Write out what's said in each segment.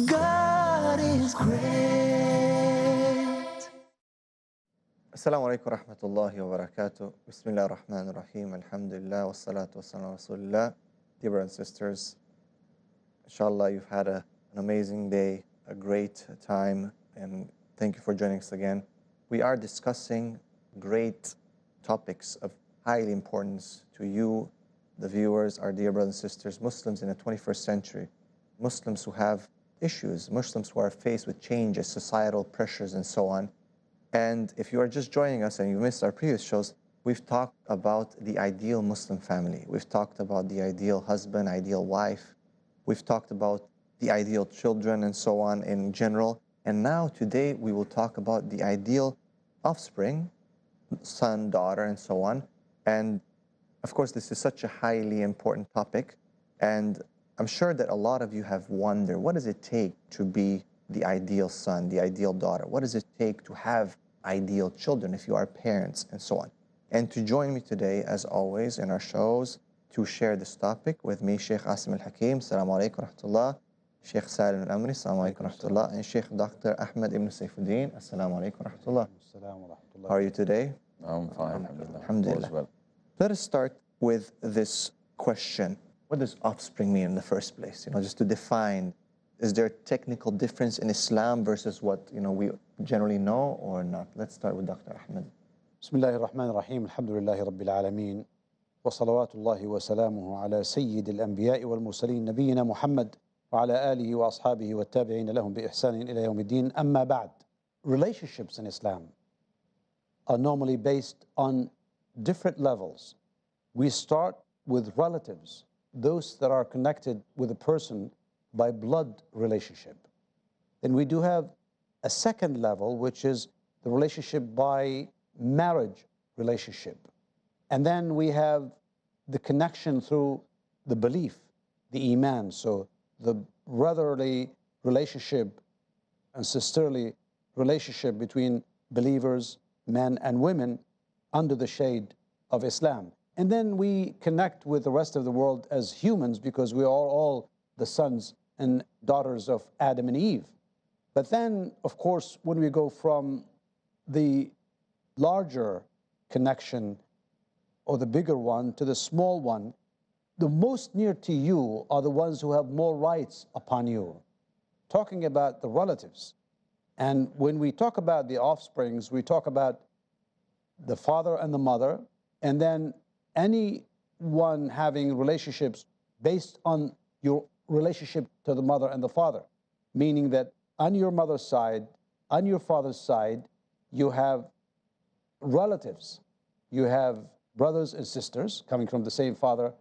God is great. Assalamu alaikum wa rahmatullahi wa barakatuh. Bismillah ar-Rahman ar-Rahim. Alhamdulillah wa salatu wa salam wa rasulillah. Dear brothers and sisters, inshallah you've had an amazing day, a great time, and thank you for joining us again. We are discussing great topics of highly importance to you, the viewers, our dear brothers and sisters, Muslims in the 21st century, Muslims who have issues, Muslims who are faced with changes, societal pressures, and so on. And if you are just joining us and you missed our previous shows, we've talked about the ideal Muslim family. We've talked about the ideal husband, ideal wife. We've talked about the ideal children and so on in general. And now today we will talk about the ideal offspring, son, daughter, and so on. And of course, this is such a highly important topic. And I'm sure that a lot of you have wondered, what does it take to be the ideal son, the ideal daughter? What does it take to have ideal children if you are parents and so on? And to join me today, as always, in our shows, to share this topic with me, Sheikh Asim al-Hakim, Assalamu alaikum wa rahmatullah, Sheikh Salim al-Amri, Assalamu alaikum wa rahmatullah, and Sheikh Dr. Ahmed ibn Saifuddin, Assalamu alaikum wa rahmatullah. How are you today? I'm fine. Alhamdulillah. Well. Let us start with this question. What does offspring mean in the first place? Just to define, is there a technical difference in Islam versus what we generally know or not? Let's start with Dr. Ahmed. Bismillah ar-Rahman ar-Rahim. Alhamdulillahi Rabbil Alameen. Wa salawatullahi wa salamuhu ala Sayyid al-Anbiya'i wal Mursaleen Nabiyyina Muhammad wa ala alihi wa ashabihi wa tabi'ina lahum bi ihsanin ila yawmiddin. Amma ba'd. Relationships in Islam are normally based on different levels. We start with relatives, those that are connected with a person by blood relationship. Then we do have a second level, which is the relationship by marriage relationship. And then we have the connection through the belief, the iman. So the brotherly relationship and sisterly relationship between believers, men and women, under the shade of Islam. And then we connect with the rest of the world as humans because we are all the sons and daughters of Adam and Eve. But then, of course, when we go from the larger connection or the bigger one to the small one, the most near to you are the ones who have more rights upon you. Talking about the relatives. And when we talk about the offsprings, we talk about the father and the mother, and then anyone having relationships based on your relationship to the mother and the father, meaning that on your mother's side, on your father's side, you have relatives. You have brothers and sisters coming from the same father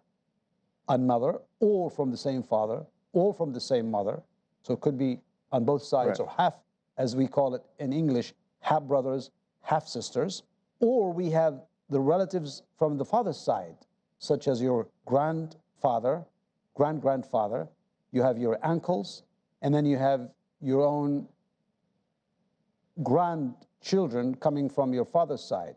and mother, or from the same father, or from the same mother. So it could be on both sides, Right. or half, as we call it in English, half brothers, half sisters. Or we have the relatives from the father's side, such as your grandfather, grandfather, you have your uncles, and then you have your own grandchildren coming from your father's side.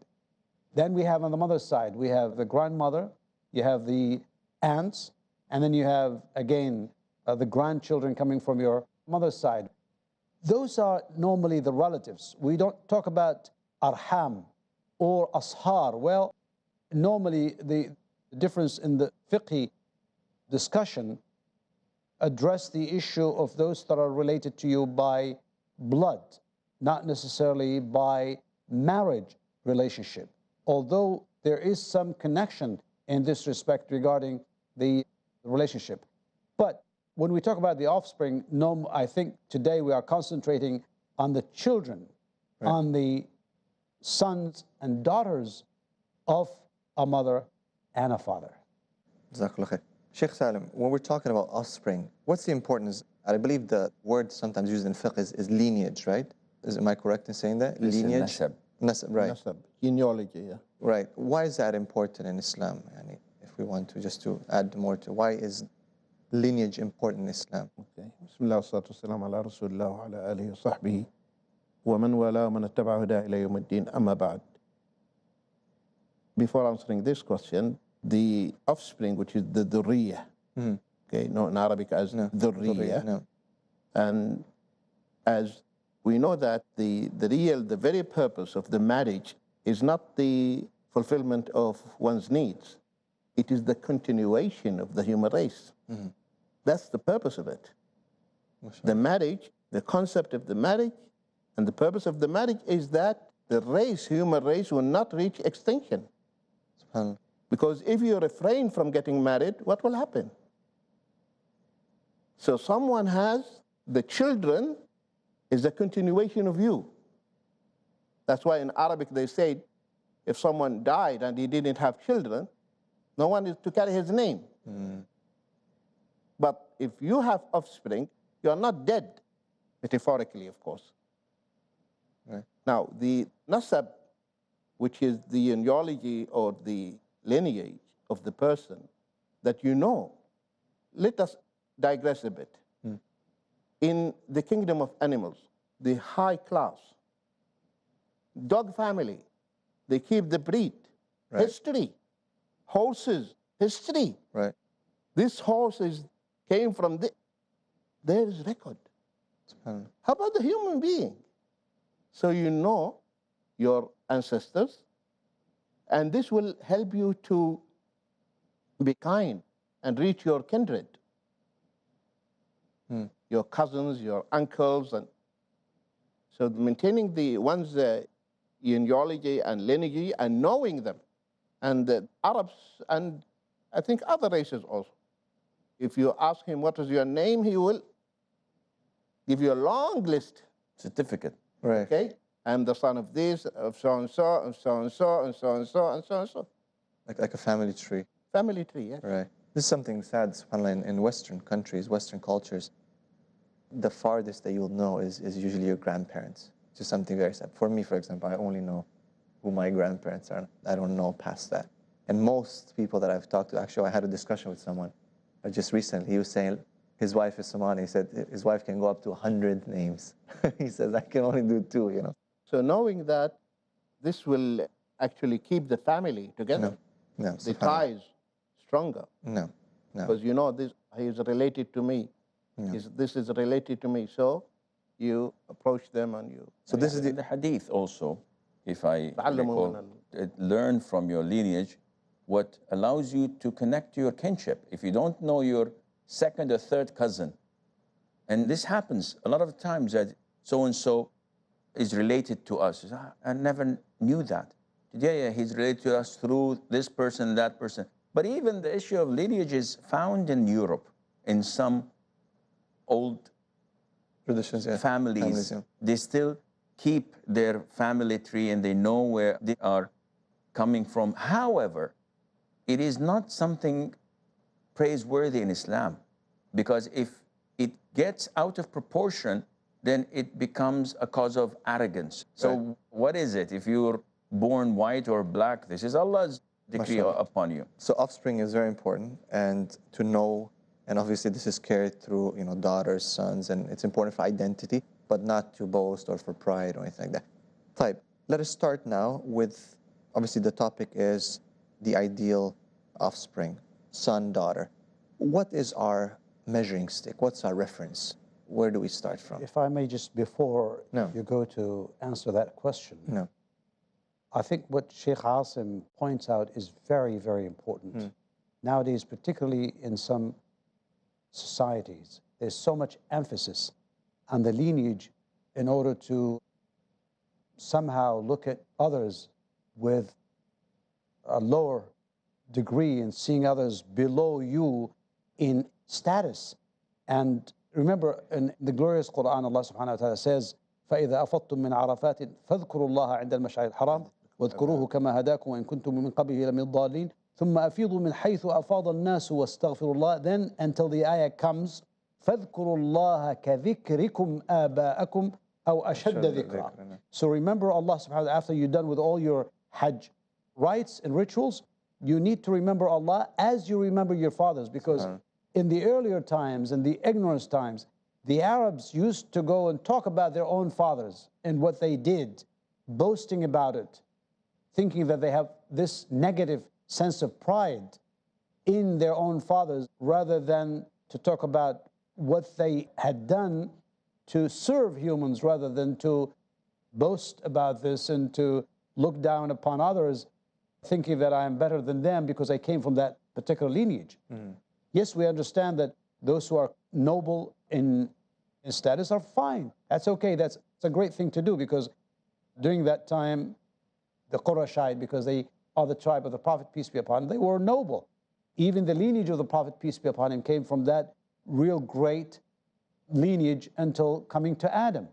Then we have on the mother's side, we have the grandmother, you have the aunts, and then you have, again, the grandchildren coming from your mother's side. Those are normally the relatives. We don't talk about arham or ashar. Well, normally the difference in the fiqh discussion address the issue of those that are related to you by blood, not necessarily by marriage relationship. Although there is some connection in this respect regarding the relationship. But when we talk about the offspring, I think today we are concentrating on the children, Right. on the sons and daughters of a mother and a father. Jazakallah khair. Sheikh Salim, when we're talking about offspring, what's the importance? I believe the word sometimes used in fiqh is lineage, right? Am I correct in saying that? It's Lineage? nasab. Nasab, right. Nasab, genealogy, yeah. Right. Why is that important in Islam? Yani, if we want to just to add more to why is lineage important in Islam? Okay. Bismillah wa salatu wasalam ala rasulillah wa ala alihi wa sahbihi wa man wala wa man ittaba'a huda ila yawmiddin, amma ba'd. Before answering this question, the offspring, which is the dhurriya, okay, known in Arabic as dhurriya, No. And as we know that the very purpose of the marriage is not the fulfillment of one's needs. It is the continuation of the human race. That's the purpose of it. The marriage, the concept of the marriage, and the purpose of the marriage is that the race, human race, will not reach extinction. Because if you refrain from getting married, what will happen? So someone has the children is a continuation of you. That's why in Arabic they say if someone died and he didn't have children, no one is to carry his name. But if you have offspring, you are not dead, metaphorically, of course. Right. Now, the nasab, which is the genealogy or the lineage of the person that you know, let us digress a bit. In the kingdom of animals, the high class, dog family, they keep the breed, Right. history, horses, history. Right. This horse came from there is record. How about the human being? So you know your ancestors, and this will help you to be kind and reach your kindred, your cousins, your uncles, and so maintaining one's genealogy and lineage and knowing them, and the Arabs and I think other races also. If you ask him what is your name, he will give you a long list. Certificate. Right. Okay, I'm the son of this, of so and so, and so and so, and so and so, and so and so. Like a family tree. Family tree, yes. Right. This is something sad, subhanAllah, in Western countries, Western cultures. The farthest that you'll know is usually your grandparents. It's just something very sad. For me, for example, I only know who my grandparents are. I don't know past that. And most people that I've talked to, actually, I had a discussion with someone just recently. He was saying his wife is Somali. He said his wife can go up to 100 names. He says, I can only do 2, you know. So knowing that, this will actually keep the family together. No, the ties stronger. No. Because you know, this he is related to me. This is related to me. So you approach them and you... So this is the hadith also, if I recall, learn from your lineage what allows you to connect to your kinship. If you don't know your second or third cousin, and this happens a lot of times that so-and-so is related to us. I never knew that. Yeah, he's related to us through this person, that person. But even the issue of lineage is found in Europe, in some old traditions, families. They still keep their family tree and they know where they are coming from. However, it is not something praiseworthy in Islam, because if it gets out of proportion, then it becomes a cause of arrogance. So what is it? If you're born white or black, this is Allah's decree upon you. So offspring is very important, and to know, and obviously this is carried through, you know, daughters, sons, and it's important for identity, but not to boast or for pride or anything like that. Type. Let us start now with, obviously the topic is the ideal offspring, son, daughter. What is our measuring stick? What's our reference? Where do we start from? If I may just, before you go to answer that question, I think what Sheikh Asim points out is very, very important. Nowadays, particularly in some societies, there's so much emphasis on the lineage in order to somehow look at others with a lower degree and seeing others below you in status. And remember, in the glorious Quran, Allah subhanahu wa ta'ala says, فَإِذَا أَفَضْتُم مِّنْ عَرَفَاتٍ فَاذْكُرُوا اللَّهَ عِنْدَ الْمَشْعَرِ الْحَرَامِ واذكروه كما هداكم وإن كنتم من قبله لمن الضالين ثم أفيضوا من حيث أفاض الناس واستغفروا الله. Then until the ayah comes, فاذكروا الله كذكركم آباءكم أو أشد ذكرا. So remember Allah subhanahu wa ta'ala after you're done with all your Hajj rites and rituals. You need to remember Allah as you remember your fathers, because in the earlier times, in the ignorance times, the Arabs used to go and talk about their own fathers and what they did, boasting about it, thinking that they have this negative sense of pride in their own fathers, rather than to talk about what they had done to serve humans rather than to boast about this and to look down upon others, thinking that I am better than them because I came from that particular lineage. Yes, we understand that those who are noble in status are fine. That's okay. That's a great thing to do, because during that time, the Qurayshite, because they are the tribe of the Prophet, peace be upon him, they were noble. Even the lineage of the Prophet, peace be upon him, came from that real great lineage until coming to Adam.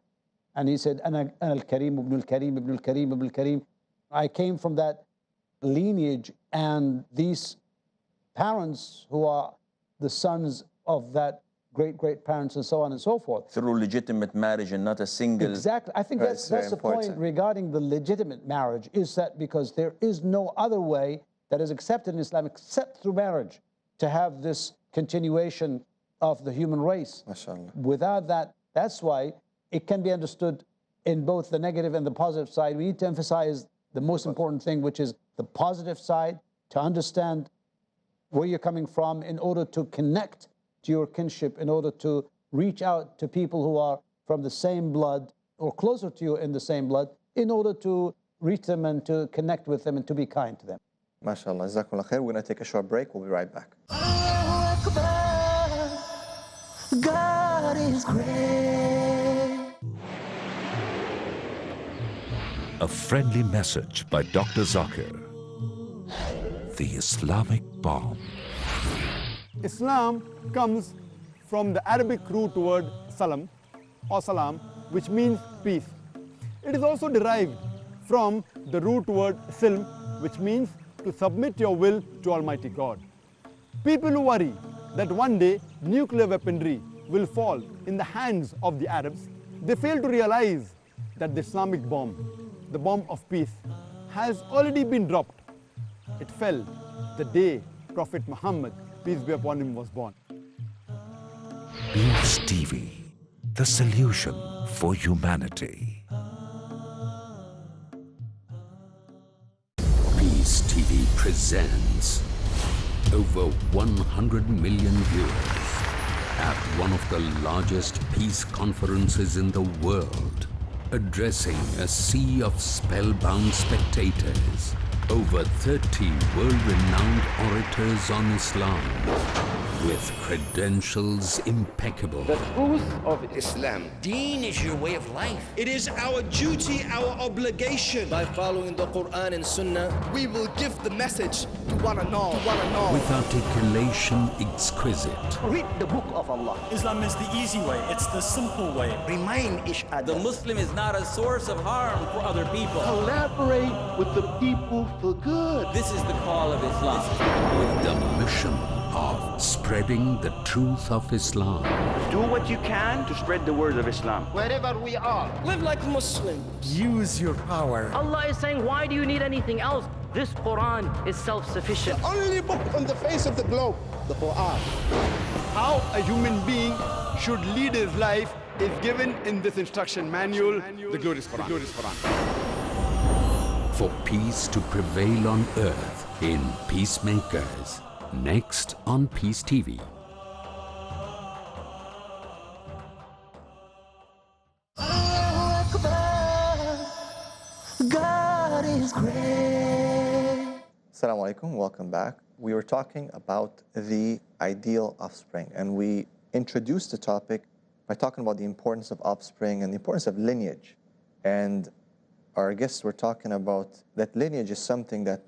And he said, Ana al-Karim ibn al-Karim ibn al-Karim ibn al-Karim. I came from that lineage, and these parents who are the sons of that great parents and so on and so forth. Through legitimate marriage and not a single... Exactly. I think that's the point regarding the legitimate marriage, is that because there is no other way that is accepted in Islam except through marriage to have this continuation of the human race. MashaAllah. Without that, that's why it can be understood in both the negative and the positive side. We need to emphasize the most important thing, which is the positive side, to understand where you're coming from in order to connect to your kinship, in order to reach out to people who are from the same blood or closer to you in the same blood, in order to reach them and to connect with them and to be kind to them. MashaAllah. Jazakumullah khair. We're going to take a short break. We'll be right back. God is great. A friendly message by Dr. Zakir. The Islamic bomb. Islam comes from the Arabic root word salam or salam, which means peace. It is also derived from the root word silm, which means to submit your will to Almighty God. People who worry that one day nuclear weaponry will fall in the hands of the Arabs, they fail to realize that the Islamic bomb, the bomb of peace, has already been dropped. It fell the day Prophet Muhammad, peace be upon him, was born. Peace TV, the solution for humanity. Peace TV presents over 100 million viewers at one of the largest peace conferences in the world, addressing a sea of spellbound spectators. Over 30 world-renowned orators on Islam with credentials impeccable. The truth of Islam. Deen is your way of life. It is our duty, our obligation. By following the Quran and Sunnah, we will give the message to one and all. With articulation exquisite. Read the book of Allah. Islam is the easy way. It's the simple way. Remind each other. The Muslim is not a source of harm for other people. Collaborate with the people for good. This is the call of Islam. With the mission of spreading the truth of Islam. Do what you can to spread the word of Islam. Wherever we are, live like Muslims. Use your power. Allah is saying, why do you need anything else? This Quran is self-sufficient. The only book on the face of the globe, the Quran. How a human being should lead his life is given in this instruction manual, the glorious Quran. For peace to prevail on earth in Peacemakers. Next on Peace TV. God is great. Assalamu alaikum, welcome back. We were talking about the ideal offspring, and we introduced the topic by talking about the importance of offspring and the importance of lineage. And our guests were talking about that lineage is something that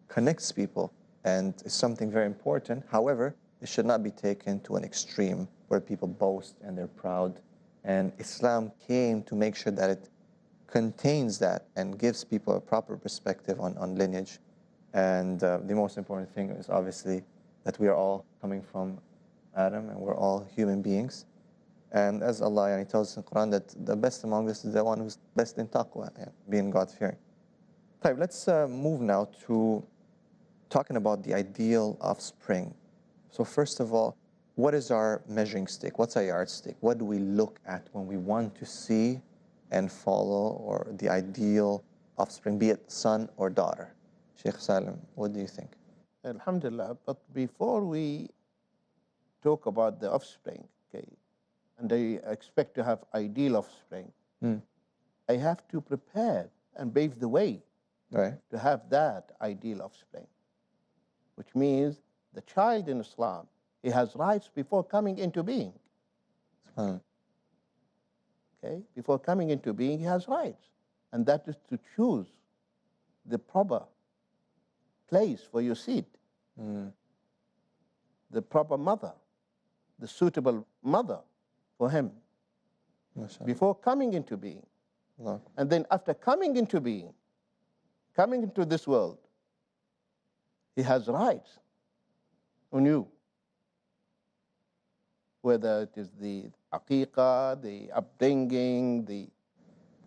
connects people and is something very important. However, it should not be taken to an extreme where people boast and they're proud. And Islam came to make sure that it contains that and gives people a proper perspective on lineage. And the most important thing is obviously that we are all coming from Adam and we're all human beings. And as Allah tells us in the Quran that the best among us is the one who's best in taqwa, being God-fearing. Okay, let's move now to talking about the ideal offspring. So first of all, what is our measuring stick? What's our yardstick? What do we look at when we want to see and follow or the ideal offspring, be it son or daughter? Sheikh Salim, what do you think? Alhamdulillah, but before we talk about the offspring, okay, and I expect to have ideal offspring, I have to prepare and pave the way to have that ideal offspring, which means the child in Islam, he has rights before coming into being. Okay? Before coming into being, he has rights. And that is to choose the proper place for your seed, the proper mother, the suitable mother for him before coming into being. And then after coming into being, coming into this world, he has rights on you, whether it is the aqiqah, the upbringing, the...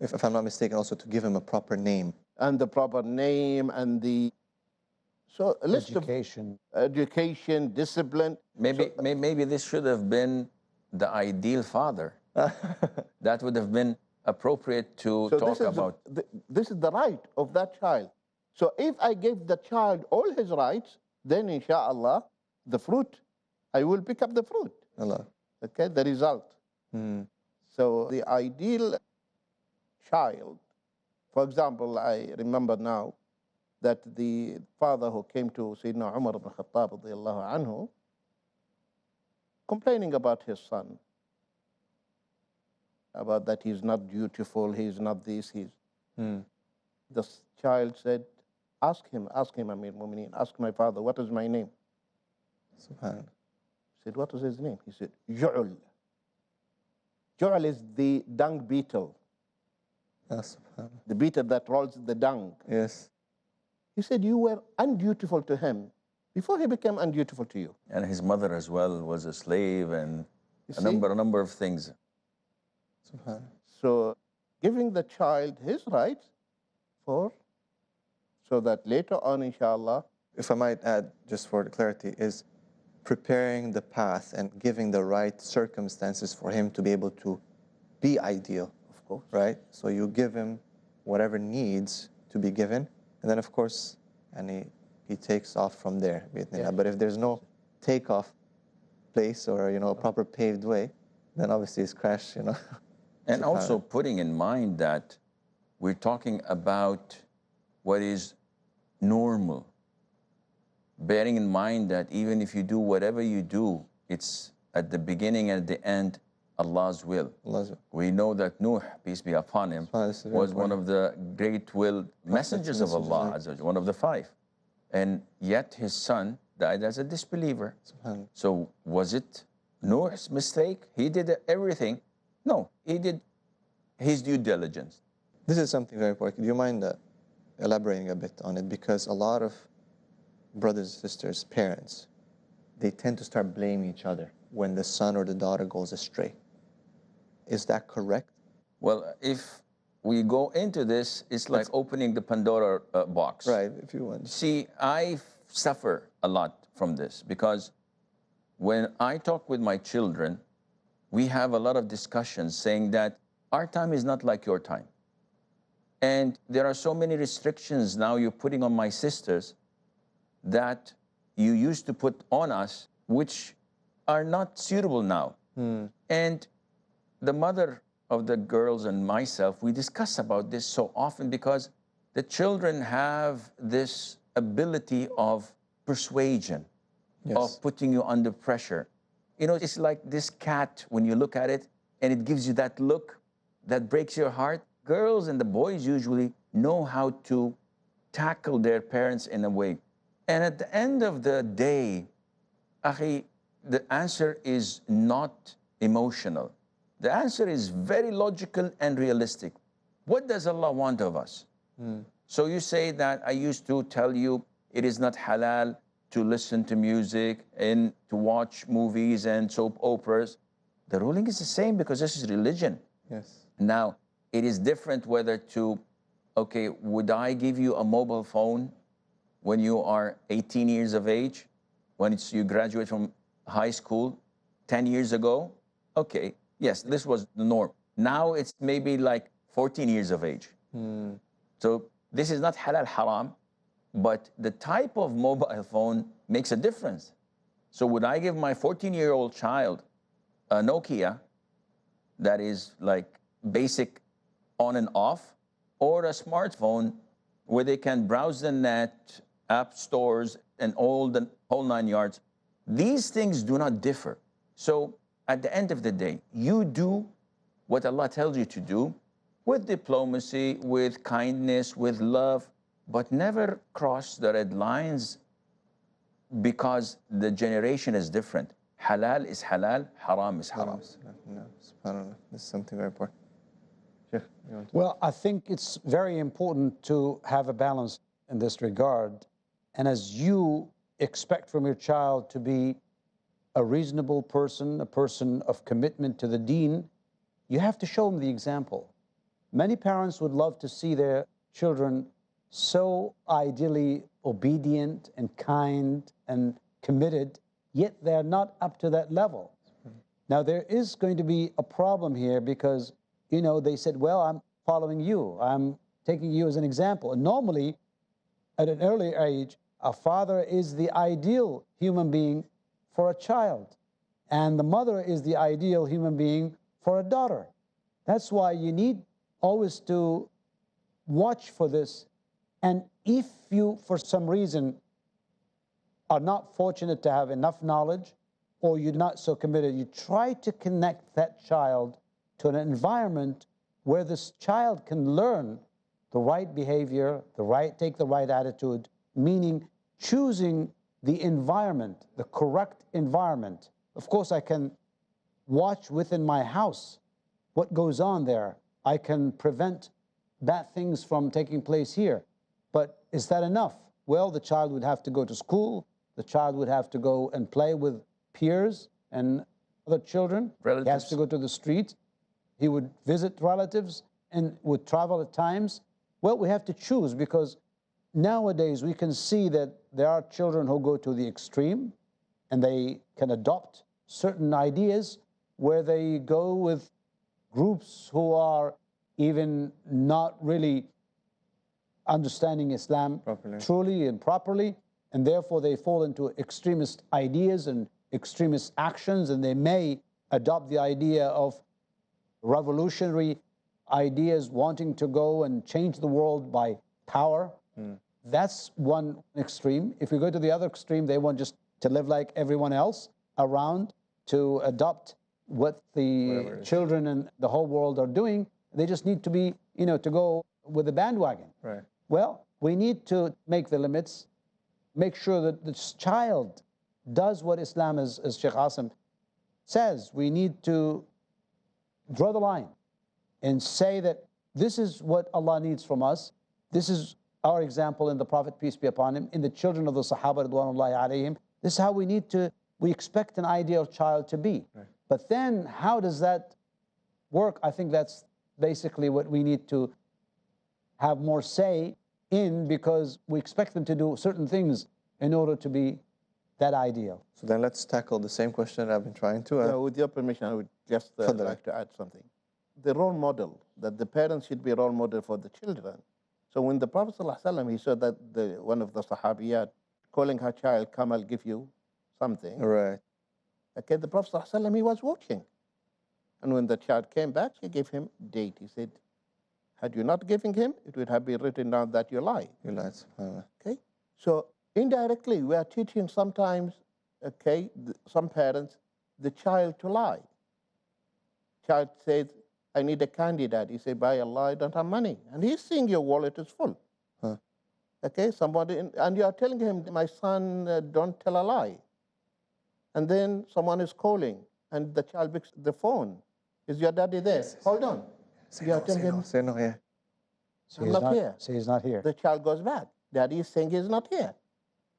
If I'm not mistaken, also to give him a proper name. And the proper name and the... So a list education. Of education, discipline. Maybe this should have been the ideal father. That would have been appropriate to talk about. This is the right of that child. So if I give the child all his rights, then inshallah, the fruit, I will pick up the fruit. Okay, the result. So the ideal child, for example, I remember now that the father who came to Sayyidina Umar ibn Khattab radiyallahu anhu, complaining about his son, about that he's not dutiful, he's not this, he's... The child said, ask him, Amir Mu'mineen, ask my father, what is my name? Subhanallah. He said, what is his name? He said, Ju'ul. Ju'ul is the dung beetle. The beetle that rolls the dung. Yes. He said, you were undutiful to him before he became undutiful to you. And his mother as well was a slave, and a number of things. So giving the child his rights so that later on, inshallah. If I might add, just for clarity, is preparing the path and giving the right circumstances for him to be able to be ideal. Of course. Right? So you give him whatever needs to be given, and then of course, and he takes off from there. Yeah. But if there's no takeoff place or a proper paved way, then obviously it's crash. And also putting in mind that we're talking about what is normal. Bearing in mind that even if you do whatever you do, it's at the beginning and at the end, Allah's will. We know that Nuh, peace be upon him, was one of the great-willed messengers of Allah, one of the 5. And yet his son died as a disbeliever. So was it Nuh's mistake? He did everything. No, he did his due diligence. This is something very important. Do you mind elaborating a bit on it? Because a lot of brothers, sisters, parents, they tend to start blaming each other when the son or the daughter goes astray. Is that correct? Well, if we go into this, it's like opening the Pandora box. Right, if you want. See, I suffer a lot from this because when I talk with my children, we have a lot of discussions saying that our time is not like your time. And there are so many restrictions now you're putting on my sisters that you used to put on us, which are not suitable now. And the mother of the girls and myself, we discuss about this so often because the children have this ability of persuasion, of putting you under pressure. It's like this cat, when you look at it, and it gives you that look that breaks your heart. Girls and the boys usually know how to tackle their parents in a way. And at the end of the day, akhi, the answer is not emotional. The answer is very logical and realistic. What does Allah want of us? So you say that I used to tell you it is not halal to listen to music and to watch movies and soap operas. The ruling is the same because this is religion. Yes. Now, it is different whether to, okay, would I give you a mobile phone when you are 18 years of age, when you graduate from high school 10 years ago? Okay, yes, this was the norm. Now it's maybe like 14 years of age. So this is not halal haram, but the type of mobile phone makes a difference. So would I give my 14-year-old child a Nokia that is like basic on and off, or a smartphone where they can browse the net, app stores, and all the whole 9 yards. These things do not differ. So at the end of the day, you do what Allah tells you to do with diplomacy, with kindness, with love, but never cross the red lines because the generation is different. Halal is halal, haram is haram. No, subhanAllah. This is something very important. Well, I think it's very important to have a balance in this regard. And as you expect from your child to be a reasonable person, a person of commitment to the deen, you have to show them the example. Many parents would love to see their children so ideally obedient and kind and committed, yet they're not up to that level. Now, there is going to be a problem here because, you know, they said, well, I'm following you. I'm taking you as an example. And normally, at an early age, a father is the ideal human being for a child, and the mother is the ideal human being for a daughter. That's why you need always to watch for this. And if you, for some reason, are not fortunate to have enough knowledge, or you're not so committed, you try to connect that child to an environment where this child can learn the right behavior, take the right attitude, meaning choosing the environment, the correct environment. Of course, I can watch within my house what goes on there. I can prevent bad things from taking place here. But is that enough? Well, the child would have to go to school. The child would have to go and play with peers and other children. Relatives. He has to go to the street. He would visit relatives and would travel at times. Well, we have to choose, because nowadays we can see that there are children who go to the extreme and they can adopt certain ideas where they go with groups who are even not really understanding Islam truly and properly, and therefore they fall into extremist ideas and extremist actions, and they may adopt the idea of revolutionary ideas, wanting to go and change the world by power. That's one extreme. If we go to the other extreme, they want just to live like everyone else around, to adopt what the children and the whole world are doing. They just need to be, you know, to go with the bandwagon. Right. Well, we need to make the limits, make sure that this child does what Islam is, as Sheikh Asim says. We need to draw the line and say that this is what Allah needs from us. This is our example in the Prophet, peace be upon him, in the children of the Sahaba, Ridwanullahi alayhim. This is how we expect an ideal child to be. Right. But then how does that work? I think that's basically what we need to have more say in, because we expect them to do certain things in order to be that ideal. So then let's tackle the same question that I've been trying to. Yeah, with your permission, I would just like to add something. The role model, that the parents should be a role model for the children. So when the Prophet ﷺ, he said that one of the Sahabiyat calling her child, come, I'll give you something. Right. Okay, the Prophet ﷺ, he was watching. And when the child came back, he gave him date. He said, had you not given him, it would have been written down that you lied. You lied. Okay? So indirectly, we are teaching sometimes, okay, some parents, the child to lie. Child says, I need a candy, Dad. He said, by Allah, I don't have money. And he's seeing your wallet is full. Okay, somebody, and you are telling him, my son, don't tell a lie. And then someone is calling, and the child picks the phone. Is your daddy there? Yes. Hold on. Say no, yeah. I'm not here. Say he's not here. The child goes back. Daddy is saying he's not here.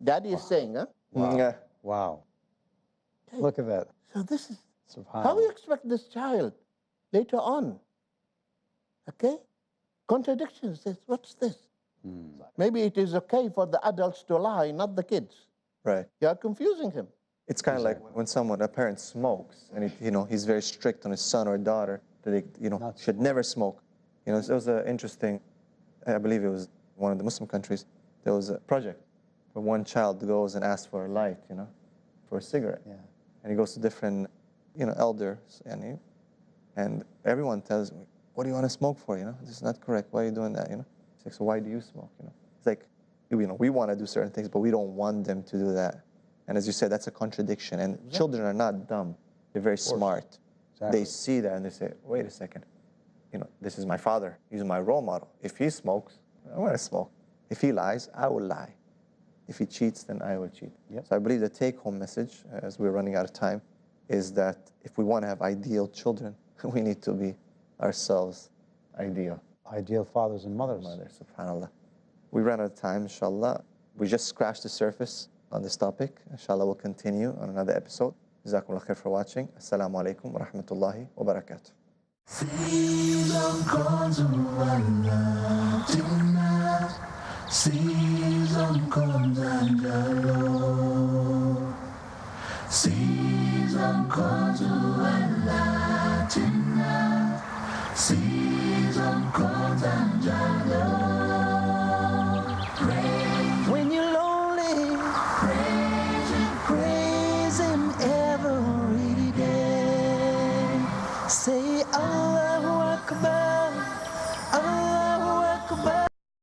Daddy is saying, huh? Wow. Yeah. Wow. Okay. Look at that. So this is how you expect this child later on. Okay? Contradictions. What's this? Maybe it is okay for the adults to lie, not the kids. Right. You are confusing him. It's kind of like when a parent smokes, and he's very strict on his son or daughter that they should never smoke. It was an interesting, I believe it was one of the Muslim countries, there was a project where one child goes and asks for a light, for a cigarette. Yeah. And he goes to different, elders, and And everyone tells me, what do you want to smoke for? This is not correct. Why are you doing that? It's like, so why do you smoke? It's like, we want to do certain things, but we don't want them to do that. And as you said, that's a contradiction. And children are not dumb. They're very smart. Exactly. They see that and they say, wait a second. This is my father. He's my role model. If he smokes, I want to smoke. If he lies, I will lie. If he cheats, then I will cheat. Yep. So I believe the take-home message, as we're running out of time, is that if we want to have ideal children, we need to be ourselves ideal. Ideal fathers and mothers. Subhanallah. We ran out of time, inshallah. We just scratched the surface on this topic. Inshallah, we'll continue on another episode. Jazakumullah khair for watching. Assalamu alaikum wa rahmatullahi wa barakatuh. Season comes around tonight. Season comes and alone. Season comes around tonight. Season comes and alone. When you're lonely, praise Him every day. Say